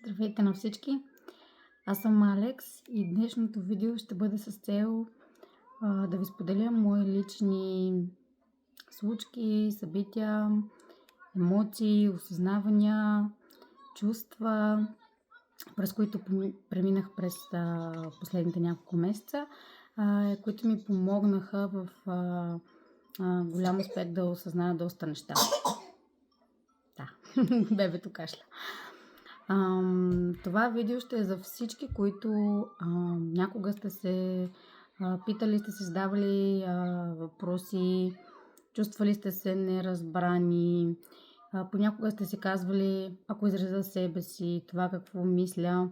Здравейте на всички! Аз съм Алекс и днешното видео ще бъде с цел да ви споделя мои лични случки, събития, емоции, осъзнавания, чувства, през които преминах през последните няколко месеца, които ми помогнаха в голям успех да осъзная доста неща. Да, бебето кашля. Това видео ще е за всички, които някога сте се питали, сте се задавали въпроси, чувствали сте се неразбрани, понякога сте си казвали, ако изразя себе си, това какво мисля,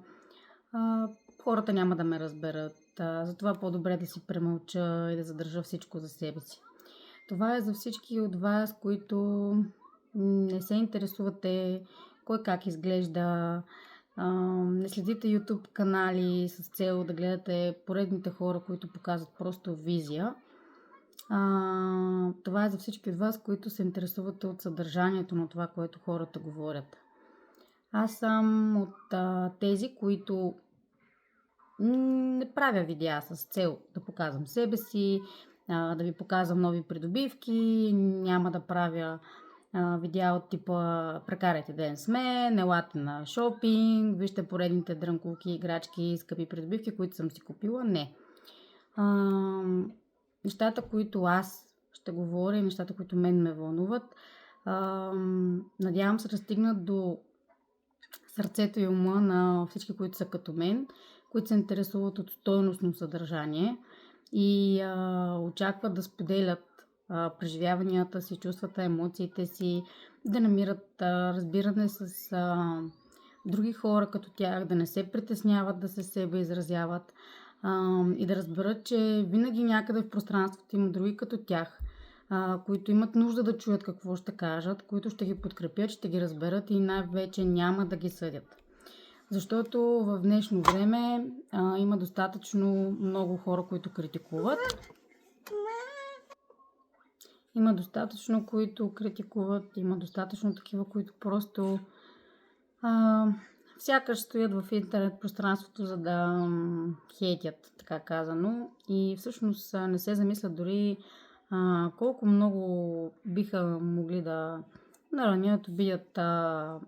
хората няма да ме разберат, затова по-добре да си премълча и да задържа всичко за себе си. Това е за всички от вас, които не се интересувате кой как изглежда, не следите YouTube канали с цел да гледате поредните хора, които показват просто визия. Това е за всички от вас, които се интересувате от съдържанието на това, което хората говорят. Аз съм от тези, които не правя видеа с цел да показвам себе си, да ви показвам нови придобивки, няма да правя видеа от типа прекарайте ден с мен, елате на шопинг, вижте поредните дрънкулки, играчки, скъпи придобивки, които съм си купила. Не. Нещата, които аз ще говоря, нещата, които мен ме вълнуват, надявам се да стигнат до сърцето и ума на всички, които са като мен, които се интересуват от стойностно съдържание и очакват да споделят преживяванията си, чувствата, емоциите си, да намират разбиране с други хора като тях, да не се притесняват да се себе изразяват и да разберат, че винаги някъде в пространството има други като тях, които имат нужда да чуят какво ще кажат, които ще ги подкрепят, ще ги разберат и най-вече няма да ги съдят. Защото в днешно време има достатъчно много хора, които критикуват. Има достатъчно, които критикуват, има достатъчно такива, които просто сякаш стоят в интернет пространството, за да хейтят, така казано. И всъщност не се замислят дори колко много биха могли да наранят, обидят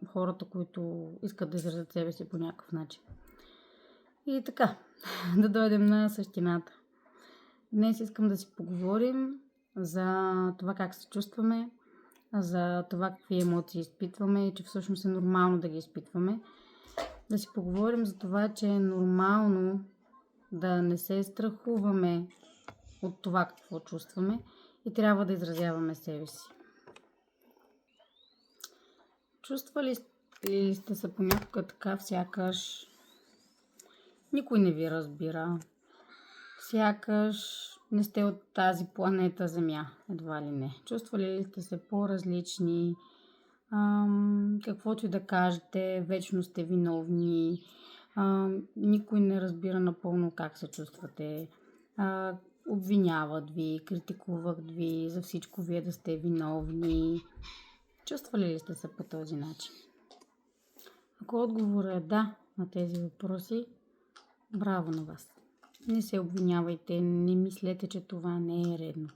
хората, които искат да изразят себе си по някакъв начин. И така, да дойдем на същината. Днес искам да си поговорим за това как се чувстваме, за това какви емоции изпитваме и че всъщност е нормално да ги изпитваме. Да си поговорим за това, че е нормално да не се страхуваме от това какво чувстваме и трябва да изразяваме себе си. Чувствали ли сте се понякога така, сякаш никой не ви разбира, сякаш не сте от тази планета Земя, едва ли не. Чувствали ли сте се по-различни, каквото и да кажете, вечно сте виновни, никой не разбира напълно как се чувствате, обвиняват ви, критикуват ви, за всичко вие да сте виновни. Чувствали ли сте се по този начин? Ако отговорът е да на тези въпроси, браво на вас! Не се обвинявайте, не мислете, че това не е редно.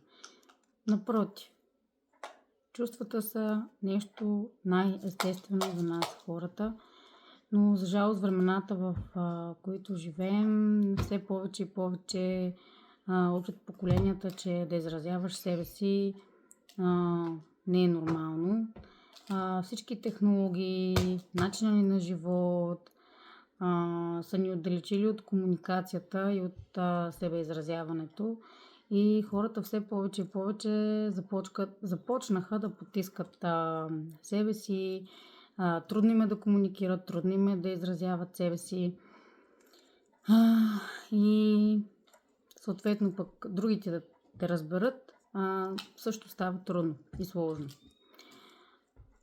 Напротив, чувствата са нещо най-естествено за нас хората, но за жалост времената, в които живеем, все повече и повече учат поколенията, че да изразяваш себе си не е нормално. Всички технологии, начина ни на живот са ни отдалечили от комуникацията и от себеизразяването и хората все повече и повече започнаха да потискат себе си, трудно им е да комуникират, трудно им е да изразяват себе си и съответно пък другите да те разберат също става трудно и сложно.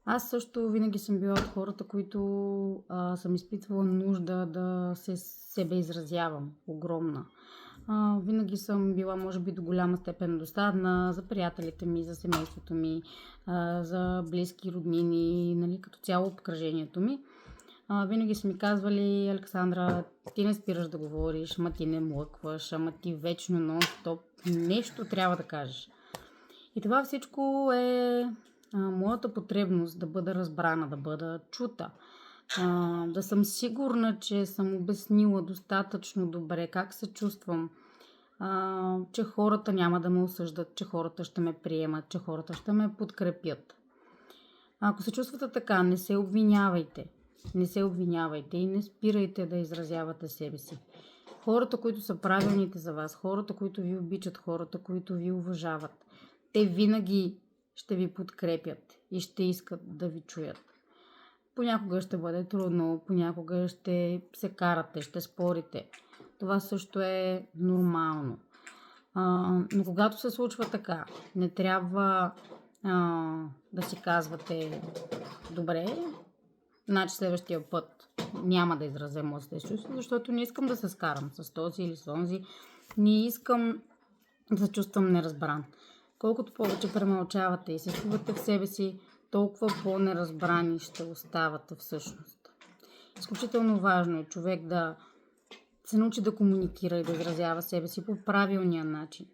Аз също винаги съм била от хората, които съм изпитвала нужда да се себе изразявам огромна. Винаги съм била, може би, до голяма степен досадна за приятелите ми, за семейството ми, за близки роднини, нали, като цяло обкръжението ми. Винаги са ми казвали: Александра, ти не спираш да говориш, ама ти не млъкваш, ама ти вечно нон-стоп нещо трябва да кажеш. И това всичко е моята потребност да бъда разбрана, да бъда чута. Да съм сигурна, че съм обяснила достатъчно добре как се чувствам, че хората няма да ме осъждат, че хората ще ме приемат, че хората ще ме подкрепят. Ако се чувствате така, не се обвинявайте. Не се обвинявайте и не спирайте да изразявате себе си. Хората, които са правилните за вас, хората, които ви обичат, хората, които ви уважават, те винаги ще ви подкрепят и ще искат да ви чуят. Понякога ще бъде трудно, понякога ще се карате, ще спорите. Това също е нормално. Но когато се случва така, не трябва да си казвате: добре, значи следващия път няма да изразя моите чувства, защото не искам да се скарам с този или с онзи. Не искам да се чувствам неразбран. Колкото повече премълчавате и се чувате в себе си, толкова по-неразбрани ще оставате всъщност. Изключително важно е човек да се научи да комуникира и да изразява себе си по правилния начин.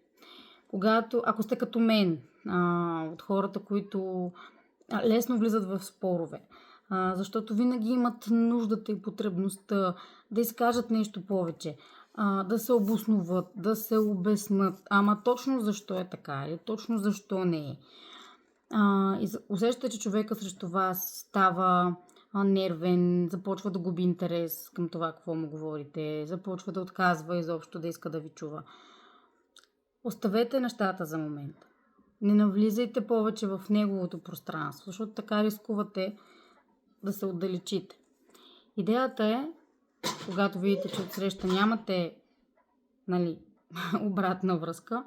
Ако сте като мен, от хората, които лесно влизат в спорове, защото винаги имат нуждата и потребността да изкажат нещо повече, да се обосноват, да се обяснат, ама точно защо е така или точно защо не е. И усещате, че човека срещу вас става нервен, започва да губи интерес към това, какво му говорите, започва да отказва изобщо да иска да ви чува. Оставете нещата за момент. Не навлизайте повече в неговото пространство, защото така рискувате да се отдалечите. Идеята е, когато видите, че отсреща нямате обратна връзка,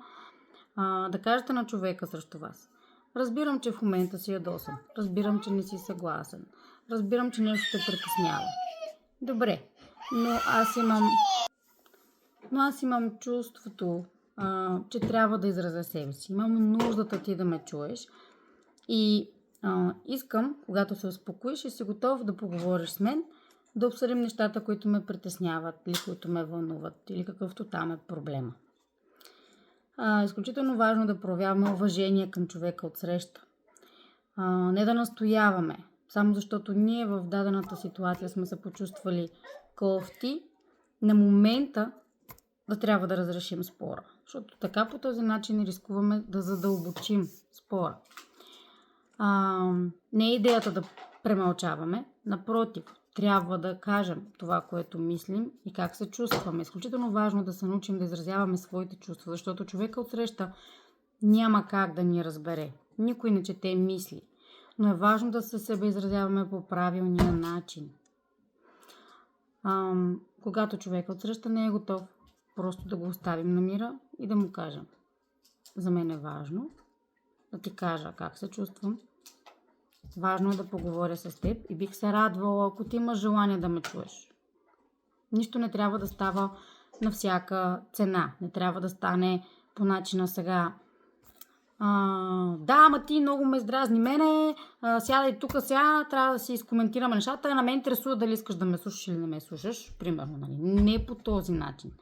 да кажете на човека срещу вас: разбирам, че в момента си ядосан. Разбирам, че не си съгласен. Разбирам, че нещо те притеснява. Добре, но аз имам чувството, че трябва да изразя себе си. Имам нуждата ти да ме чуеш. И искам, когато се успокоиш и си готов да поговориш с мен, да обсъдим нещата, които ме притесняват или които ме вълнуват, или какъвто там е проблема. Изключително важно да проявяваме уважение към човека отсреща. Не да настояваме, само защото ние в дадената ситуация сме се почувствали кофти, на момента да трябва да разрешим спора. Защото така по този начин рискуваме да задълбочим спора. Не е идеята да премълчаваме, напротив, трябва да кажем това, което мислим и как се чувстваме. Изключително важно да се научим да изразяваме своите чувства, защото човека отсреща няма как да ни разбере. Никой не чете мисли, но е важно да се себе изразяваме по правилния начин. Когато човека отсреща не е готов, просто да го оставим на мира и да му кажем: за мен е важно да ти кажа как се чувствам. Важно е да поговоря с теб и бих се радвала, ако ти имаш желание да ме чуеш. Нищо не трябва да става на всяка цена. Не трябва да стане по начина сега: да, ама ти много ме издразни мене, сядай тук сега, трябва да си изкоментираме нещата, на мен интересува дали искаш да ме слушаш или не ме слушаш, примерно. Не по този начин.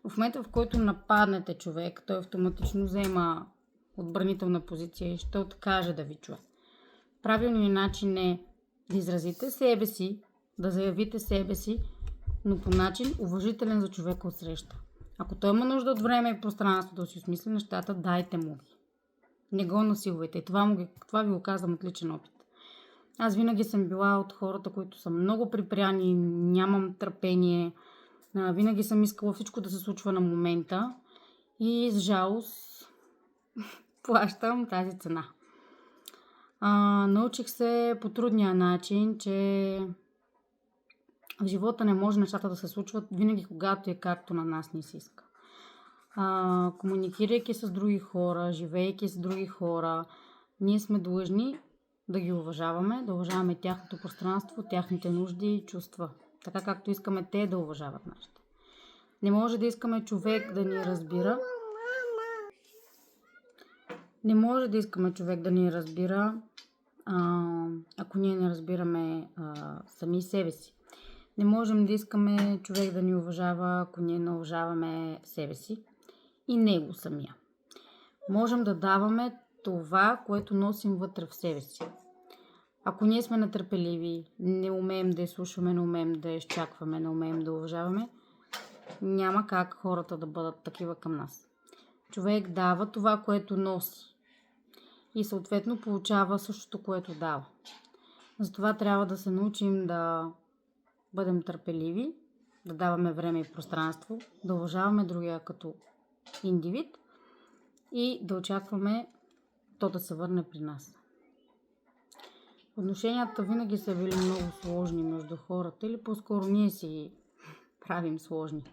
В момента, в който нападнете човек, той автоматично взема отбранителна позиция и ще откаже да ви чуе. Правилният начин е да изразите себе си, да заявите себе си, но по начин уважителен за човека отсреща. Ако той има нужда от време и пространство да си осмисли нещата, дайте му ги. Не го насилвайте. И това ви го казвам от личен опит. Аз винаги съм била от хората, които са много припряни, нямам търпение. Винаги съм искала всичко да се случва на момента и с жалост плащам тази цена. Научих се по трудния начин, че в живота не може нещата да се случват винаги, когато е както на нас не се иска. Комуникирайки с други хора, живейки с други хора, ние сме длъжни да ги уважаваме, да уважаваме тяхното пространство, тяхните нужди и чувства, така както искаме те да уважават нашите. Не може да искаме човек да ни разбира. Не може да искаме човек да ни разбира, ако ние не разбираме сами себе си. Не можем да искаме човек да ни уважава, ако ние не уважаваме себе си и него самия. Можем да даваме това, което носим вътре в себе си. Ако ние сме нетърпеливи, не умеем да изслушваме, не умеем да изчакваме, не умеем да уважаваме, няма как хората да бъдат такива към нас. Човек дава това, което носи и съответно получава същото, което дава. Затова трябва да се научим да бъдем търпеливи, да даваме време и пространство, да уважаваме другия като индивид и да очакваме то да се върне при нас. Отношенията винаги са били много сложни между хората или по-скоро ние си правим сложни.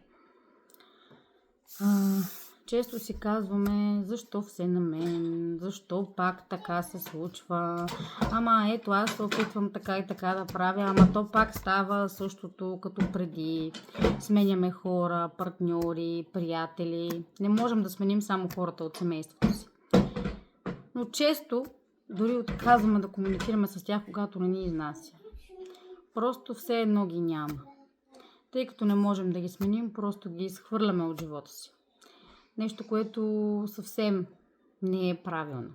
Често си казваме, защо все на мен, защо пак така се случва, ама ето аз се опитвам така и така да правя, ама то пак става същото като преди. Сменяме хора, партньори, приятели. Не можем да сменим само хората от семейството си. Но често дори отказваме да комуникираме с тях, когато не ни изнася. Просто все едно ги няма. Тъй като не можем да ги сменим, просто ги изхвърляме от живота си. Нещо, което съвсем не е правилно.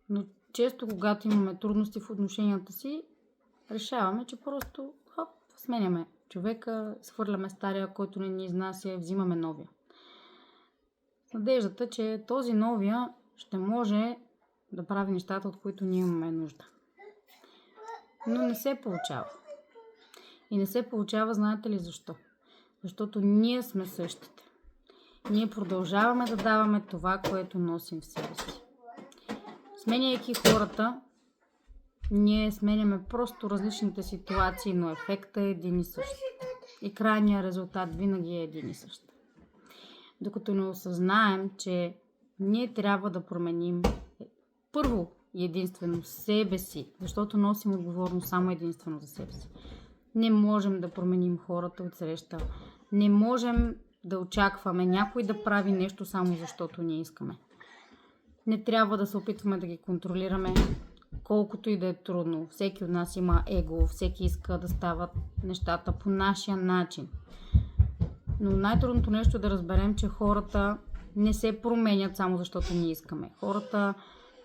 Но често, когато имаме трудности в отношенията си, решаваме, че просто сменяме човека, схвърляме стария, който не ни изнася, взимаме новия. Надеждата, че този новия ще може да прави нещата, от които ние имаме нужда. Но не се получава. И не се получава, знаете ли защо? Защото ние сме същите. Ние продължаваме да даваме това, което носим в себе си. Сменяйки хората, ние сменяме просто различните ситуации, но ефектът е един и същ. И крайният резултат винаги е един и същ. Докато не осъзнаем, че ние трябва да променим първо и единствено себе си, защото носим отговорност само единствено за себе си. Не можем да променим хората от среща. Не можем да очакваме някой да прави нещо само защото ние искаме. Не трябва да се опитваме да ги контролираме, колкото и да е трудно. Всеки от нас има его, всеки иска да стават нещата по нашия начин. Но най-трудното нещо е да разберем, че хората не се променят само защото ние искаме. Хората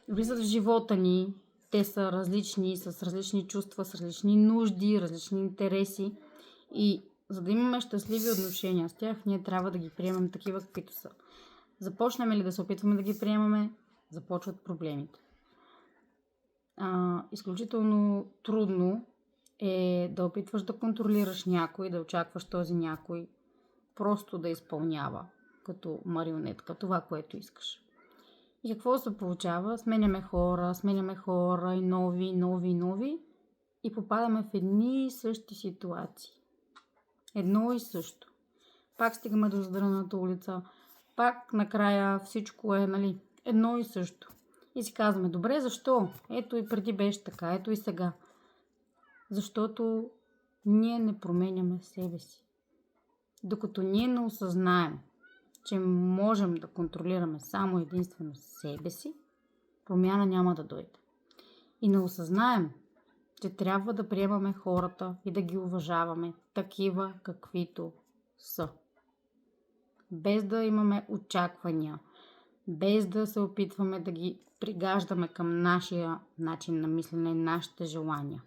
влизат в живота ни, те са различни, с различни чувства, с различни нужди, различни интереси и за да имаме щастливи отношения с тях, ние трябва да ги приемем такива, каквито са. Започнем ли да се опитваме да ги приемаме, започват проблемите. Изключително трудно е да опитваш да контролираш някой, да очакваш този някой просто да изпълнява като марионетка това, което искаш. И какво се получава? Сменяме хора и нови и попадаме в едни и същи ситуации. Едно и също. Пак стигаме до задънената улица, пак накрая всичко е, едно и също. И си казваме, добре, защо? Ето и преди беше така, ето и сега. Защото ние не променяме себе си. Докато ние не осъзнаем, че можем да контролираме само единствено себе си, промяна няма да дойде. И не осъзнаем, че трябва да приемаме хората и да ги уважаваме такива, каквито са. Без да имаме очаквания, без да се опитваме да ги пригаждаме към нашия начин на мислене, нашите желания.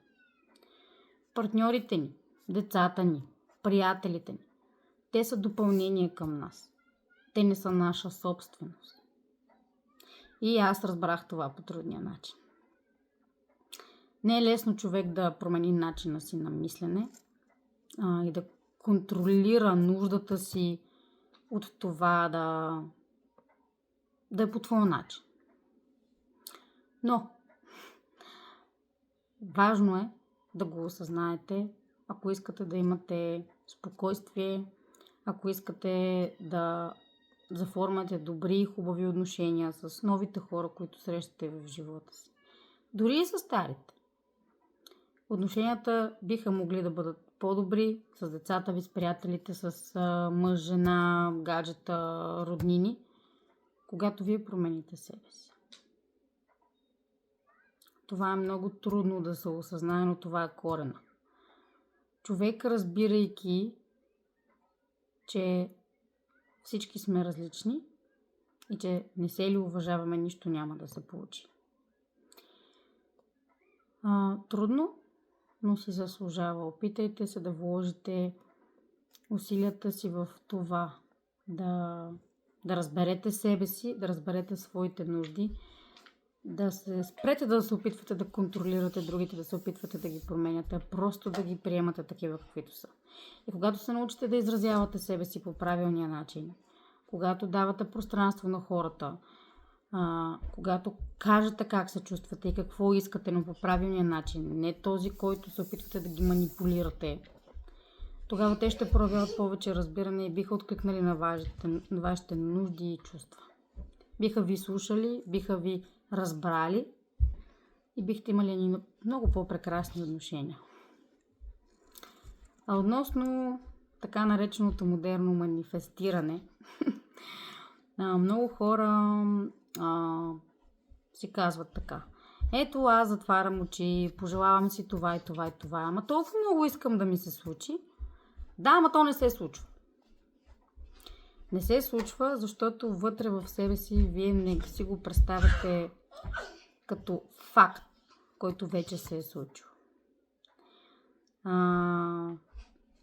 Партньорите ни, децата ни, приятелите ни, те са допълнение към нас. Те не са наша собственост. И аз разбрах това по трудния начин. Не е лесно човек да промени начина си на мислене и да контролира нуждата си от това да е по твой начин. Но важно е да го осъзнаете, ако искате да имате спокойствие, ако искате да заформяте добри и хубави отношения с новите хора, които срещате в живота си. Дори и с старите. Отношенията биха могли да бъдат по-добри с децата ви, с приятелите, с мъж, жена, гаджета, роднини, когато вие промените себе си. Това е много трудно да се осъзнае, но това е корена. Човек, разбирайки, че всички сме различни и че не се ли уважаваме, нищо няма да се получи. Трудно, но си заслужава. Опитайте се да вложите усилията си в това, да разберете себе си, да разберете своите нужди, да се спрете да се опитвате да контролирате другите, да се опитвате да ги променяте, просто да ги приемате такива каквито са. И когато се научите да изразявате себе си по правилния начин, когато давате пространство на хората, когато кажете как се чувствате и какво искате, но по правилния начин, не този, който се опитвате да ги манипулирате, тогава те ще проявяват повече разбиране и биха откликнали на вашите нужди и чувства. Биха ви слушали, биха ви разбрали и бихте имали много по-прекрасни отношения. А относно така нареченото модерно манифестиране, много хора си казват така: ето аз затварям очи, пожелавам си това и това и това, ама толкова много искам да ми се случи. Да, ама то не се случва. Не се случва, защото вътре в себе си вие не си го представяте като факт, който вече се е случил.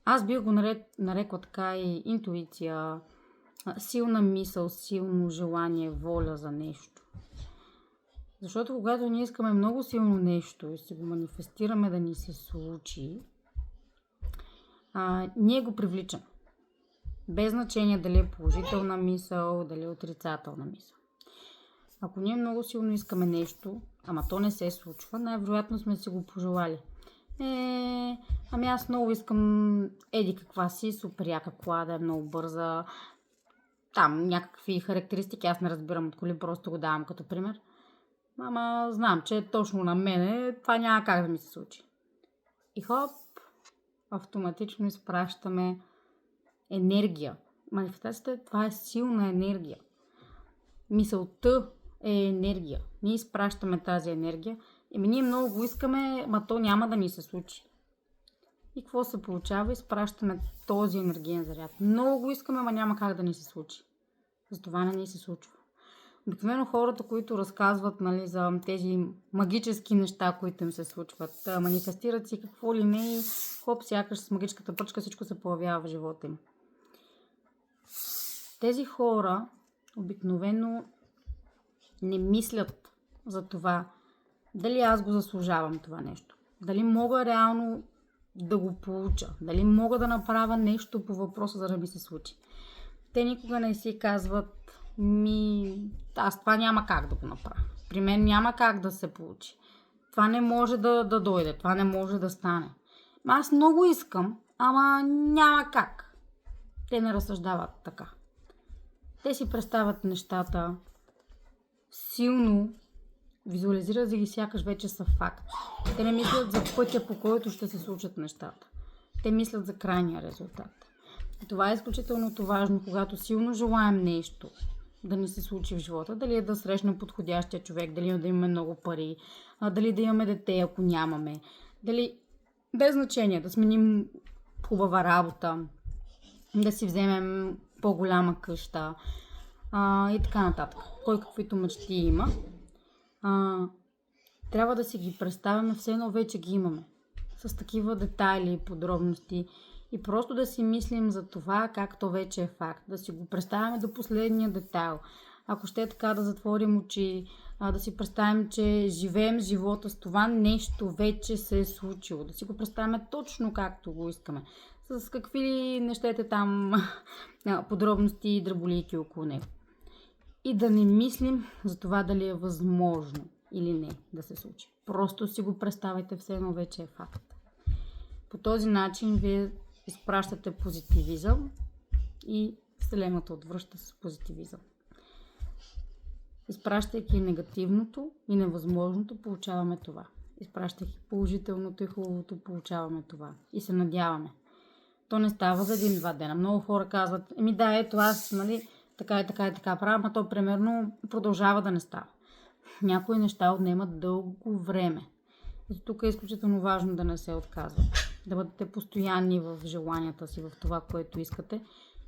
Аз бих го нарекла така и интуиция, силна мисъл, силно желание, воля за нещо. Защото когато ние искаме много силно нещо и си го манифестираме да ни се случи, ние го привличаме. Без значение дали е положителна мисъл, дали е отрицателна мисъл. Ако ние много силно искаме нещо, ама то не се случва, най-вероятно сме си го пожелали. Ами аз много искам еди каква си, супер яка кола, да е много бърза. Там някакви характеристики, аз не разбирам от коли, просто го давам като пример. Ама знам, че точно на мене това няма как да ми се случи. И хоп, автоматично изпращаме енергия. Манифестацията, това е силна енергия. Мисълта е енергия. Ние изпращаме тази енергия. Ние много го искаме, ма то няма да ни се случи. И какво се получава? Изпращаме този енергиен заряд. Много го искаме, ама няма как да ни се случи. Затова не ни се случва. Обикновено хората, които разказват за тези магически неща, които им се случват, манифестират си какво ли не и хоп, сякаш с магическата пръчка всичко се появява в живота им. Тези хора обикновено не мислят за това дали аз го заслужавам това нещо. Дали мога реално да го получа. Дали мога да направя нещо по въпроса, за да ми се случи. Те никога не си казват: аз това няма как да го направя. При мен няма как да се получи. Това не може да дойде. Това не може да стане. Аз много искам, ама няма как. Те не разсъждават така. Те си представят нещата силно, визуализират за ги сякаш вече са факт. Те не мислят за пътя, по който ще се случат нещата. Те мислят за крайния резултат. И това е изключително важно, когато силно желаем нещо да ни се случи в живота. Дали е да срещнем подходящия човек, дали да имаме много пари, дали да имаме дете, ако нямаме. Дали без значение да сменим хубава работа, да си вземем по-голяма къща и така нататък. Кой каквито мечти има. Трябва да си ги представяме, все едно вече ги имаме. С такива детайли и подробности. И просто да си мислим за това, как то вече е факт. Да си го представяме до последния детайл. Ако ще е така, да затворим очи, да си представим, че живеем живота с това нещо вече се е случило. Да си го представяме точно както го искаме. С какви ли нещете там подробности и дръболийки около него. И да не мислим за това дали е възможно или не да се случи. Просто си го представяйте, все едно вече е факт. По този начин вие изпращате позитивизъм и Вселената отвръща с позитивизъм. Изпращайки негативното и невъзможното, получаваме това. Изпращайки положителното и хубавото, получаваме това. И се надяваме. То не става за един-два дена. Много хора казват: да, ето аз, така и така правя, но то примерно продължава да не става. Някои неща отнемат дълго време. И тук е изключително важно да не се отказвате. Да бъдете постоянни в желанията си, в това, което искате.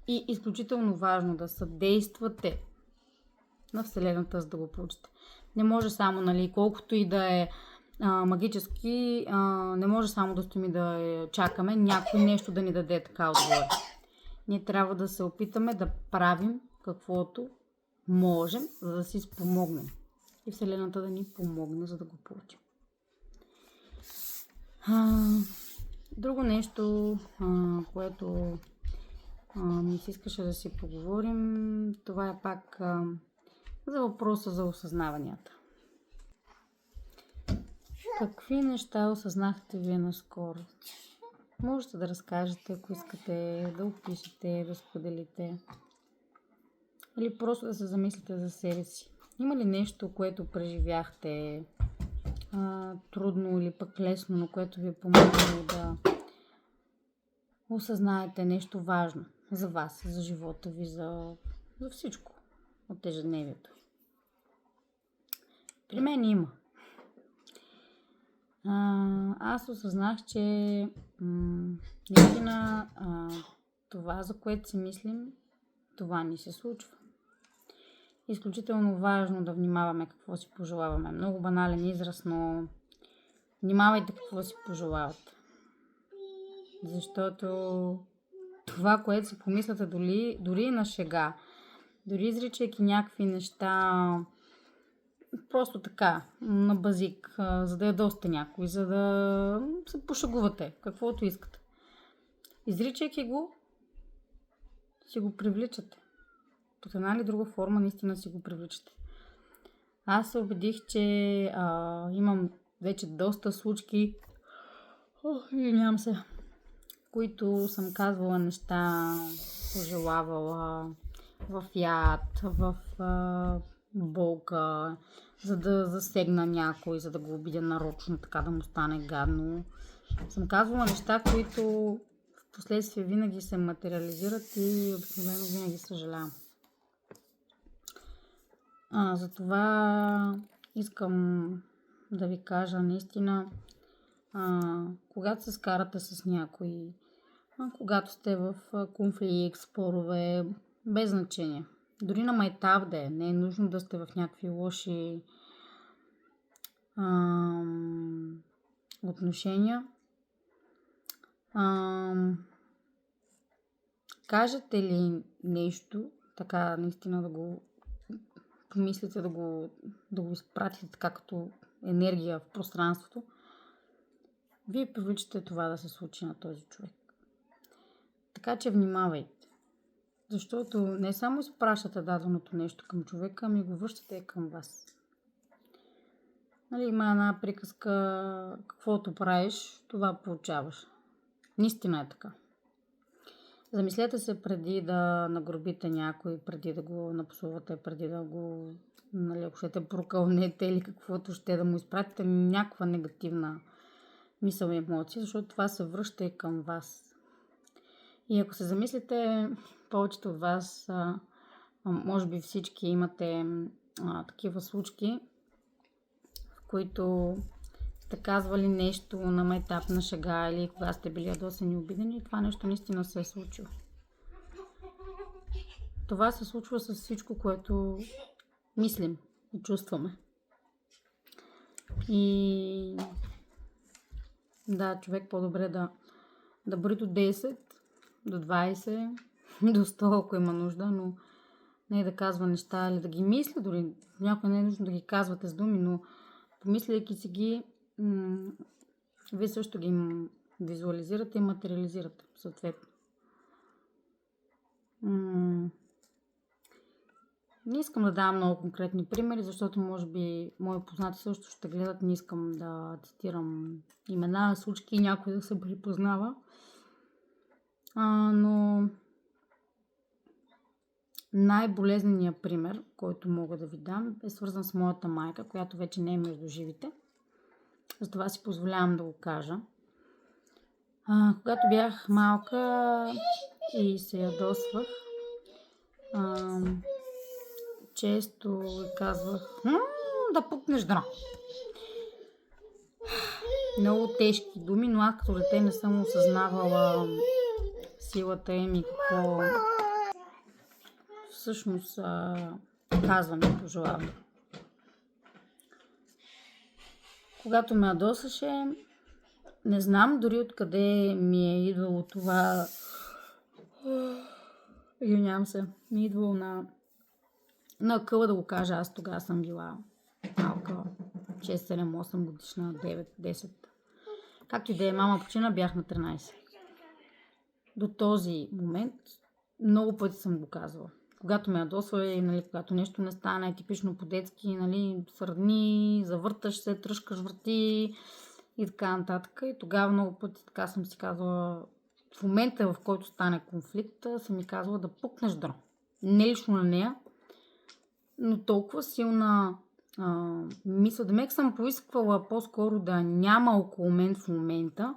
И изключително важно да съдействате на Вселената, за да го получите. Не може само, нали, колкото и да е магически, не може само да стоим и да чакаме някой нещо да ни даде така отговор. Ние трябва да се опитаме да правим каквото можем, за да си спомогнем. И Вселената да ни помогне, за да го получим. Друго нещо, което ми се искаше да си поговорим, това е пак за въпроса за осъзнаванията. Какви неща осъзнахте вие наскоро? Можете да разкажете, ако искате, да опишете, да споделите. Или просто да се замислите за себе си. Има ли нещо, което преживяхте трудно или пък лесно, но което ви е помогнало да осъзнаете нещо важно за вас, за живота ви, за всичко от ежедневието? При мен има. Аз осъзнах, че наистина това, за което си мислим, това ни се случва. Изключително важно да внимаваме какво си пожелаваме. Много банален израз, но внимавайте какво си пожелавате. Защото това, което си помисляте дори на шега, дори изричайки някакви неща, просто така, на базик, за да ядосте някой, за да се пошегувате, каквото искате. Изричайки го, си го привличате. Под една или друга форма наистина си го привличате. Аз се убедих, че имам вече доста случки, които съм казвала неща, пожелавала в яд, в болка, за да засегна някой, за да го обидя нарочно, така да му стане гадно. Съм казвала неща, които в последствие винаги се материализират и обикновено винаги съжалявам. Затова искам да ви кажа наистина, когато се скарате с някой, когато сте в конфликт, спорове, без значение. Дори на майтап да е, не е нужно да сте в някакви лоши отношения. Кажете ли нещо, така наистина да го помислите, да го изпратите така като енергия в пространството, вие привличате това да се случи на този човек. Така че внимавайте. Защото не само изпращате даденото нещо към човека, ами го връщате към вас. Нали, има една приказка, каквото правиш, това получаваш. Наистина е така. Замислете се преди да нагробите някой, преди да го напсувате, преди да го, ако ще прокълнете или каквото ще да му изпратите някаква негативна мисъл и емоция, защото това се връща и към вас. И ако се замислите, повечето от вас, може би всички имате такива случки, в които сте казвали нещо на майтап, на шега или кога сте били ядосани и обидени, и това нещо наистина се е случило. Това се случва с всичко, което мислим и чувстваме. И да, човек по-добре да брои до 10, до 20, до 100, ако има нужда, но не да казва неща или да ги мисли, дори някой не е нужно да ги казвате с думи, но помисляйки си ги, вие също ги визуализирате и материализирате съответно. Не искам да давам много конкретни примери, защото може би мои познати също ще гледат. Не искам да цитирам имена, случки и някой да се припознава. Но най-болезненият пример, който мога да ви дам, е свързан с моята майка, която вече не е между живите. Затова си позволявам да го кажа. Когато бях малка и се ядосвах, често казвах: да пукнеш дно. Много тежки думи, но аз като дете не съм осъзнавала силата им и какво всъщност казвам и пожелавам. Когато ме ядосаше, не знам дори откъде ми е идвало това. Извинявам се. Ми е идвало на къла да го кажа. Аз тогава съм била малка. 6, 7, 8 годишна, 9, 10. Както и да е, мама почина, бях на 13. До този момент много пъти съм го казвала. Когато ме ядосва и нали, когато нещо не стане, типично по-детски, нали, сърдни, завърташ се, тръжкаш врати и така нататък. И тогава много пъти така съм си казвала, в момента в който стане конфликт, съм ми казвала да пукнеш дно. Не лично на нея, но толкова силна мисля. Демек съм поисквала по-скоро да няма около мен в момента.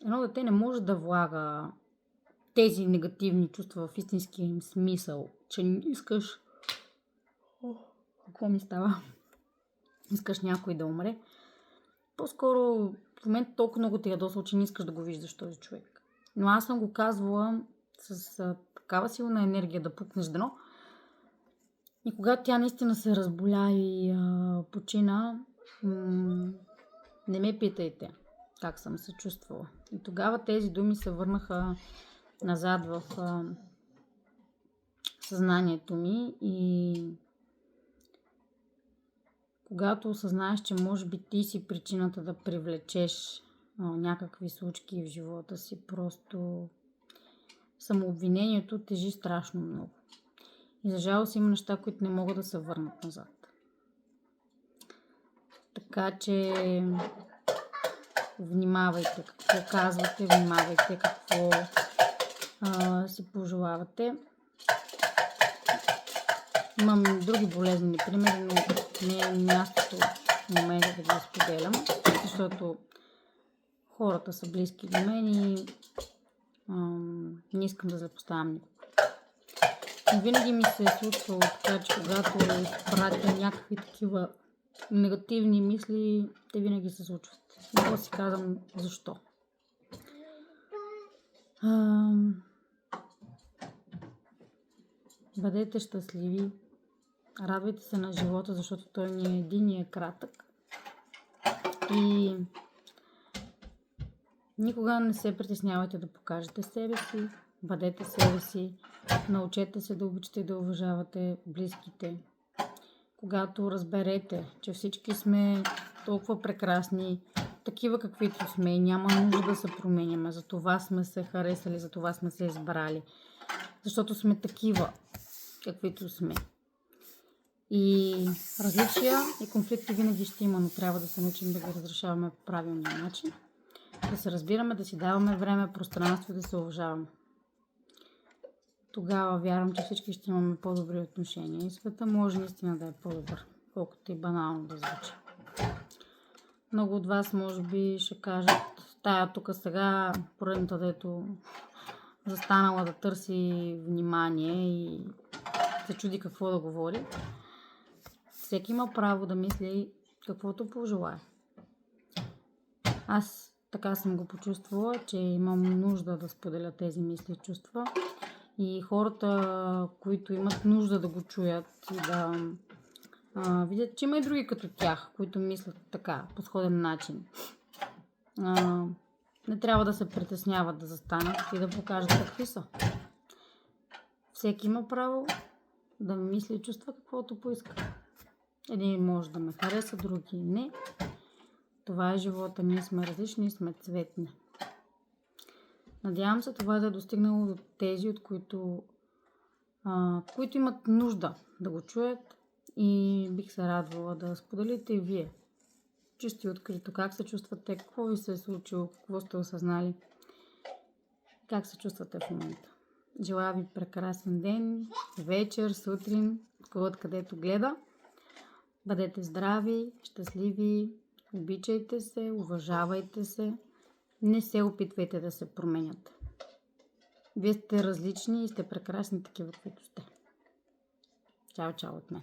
Едно дете не може да влага тези негативни чувства в истинския им смисъл, че искаш... Какво ми става? Искаш някой да умре. По-скоро в момента толкова много те ядосва, че не искаш да го виждаш този човек. Но аз съм го казвала с такава силна енергия да пукнеш дно. И когато тя наистина се разболя и почина, не ме питайте как съм се чувствала. И тогава тези думи се върнаха назад в съзнанието ми и когато осъзнаеш, че може би ти си причината да привлечеш някакви случки в живота си, просто самообвинението тежи страшно много. И за жалост има неща, които не могат да се върнат назад. Така че внимавайте какво казвате, внимавайте какво си пожелавате. Имам други болезнени примери, но не е мястото в момента да ги споделям, защото хората са близки до мен и не искам да злепоставям никого. Винаги ми се е случвало така, че когато изпратя някакви такива негативни мисли, те винаги се случват. И да си казвам защо. Бъдете щастливи, радвайте се на живота, защото той ни е един и е кратък. И никога не се притеснявайте да покажете себе си, бъдете себе си, научете се да обичате и да уважавате близките. Когато разберете, че всички сме толкова прекрасни, такива каквито сме и няма нужда да се променяме, за това сме се харесали, за това сме се избрали, защото сме такива, каквито сме. И различия и конфликти винаги ще има, но трябва да се научим да ги разрешаваме по правилния начин, да се разбираме, да си даваме време, пространство и да се уважаваме. Тогава вярвам, че всички ще имаме по-добри отношения и света може наистина да е по-добър, колкото и банално да звучи. Много от вас може би ще кажат, тая тук сега, поредната, дето застанала да търси внимание и се чуди какво да говори. Всеки има право да мисли каквото пожелае. Аз така съм го почувствала, че имам нужда да споделя тези мисли и чувства. И хората, които имат нужда да го чуят и да видят, че има и други като тях, които мислят така, по сходен начин. Не трябва да се притесняват да застанат и да покажат какви са. Всеки има право да мисли и чувства каквото поиска. Един може да ме хареса, други не. Това е живота. Ние сме различни, сме цветни. Надявам се това да е достигнало до тези, от които имат нужда да го чуят и бих се радвала да споделите и вие. Чисто и открито как се чувствате, какво ви се е случило, какво сте осъзнали, как се чувствате в момента. Желая ви прекрасен ден, вечер, сутрин, откъдето гледа. Бъдете здрави, щастливи, обичайте се, уважавайте се. Не се опитвайте да се променяте. Вие сте различни и сте прекрасни такива, каквито сте. Чао, чао от мен.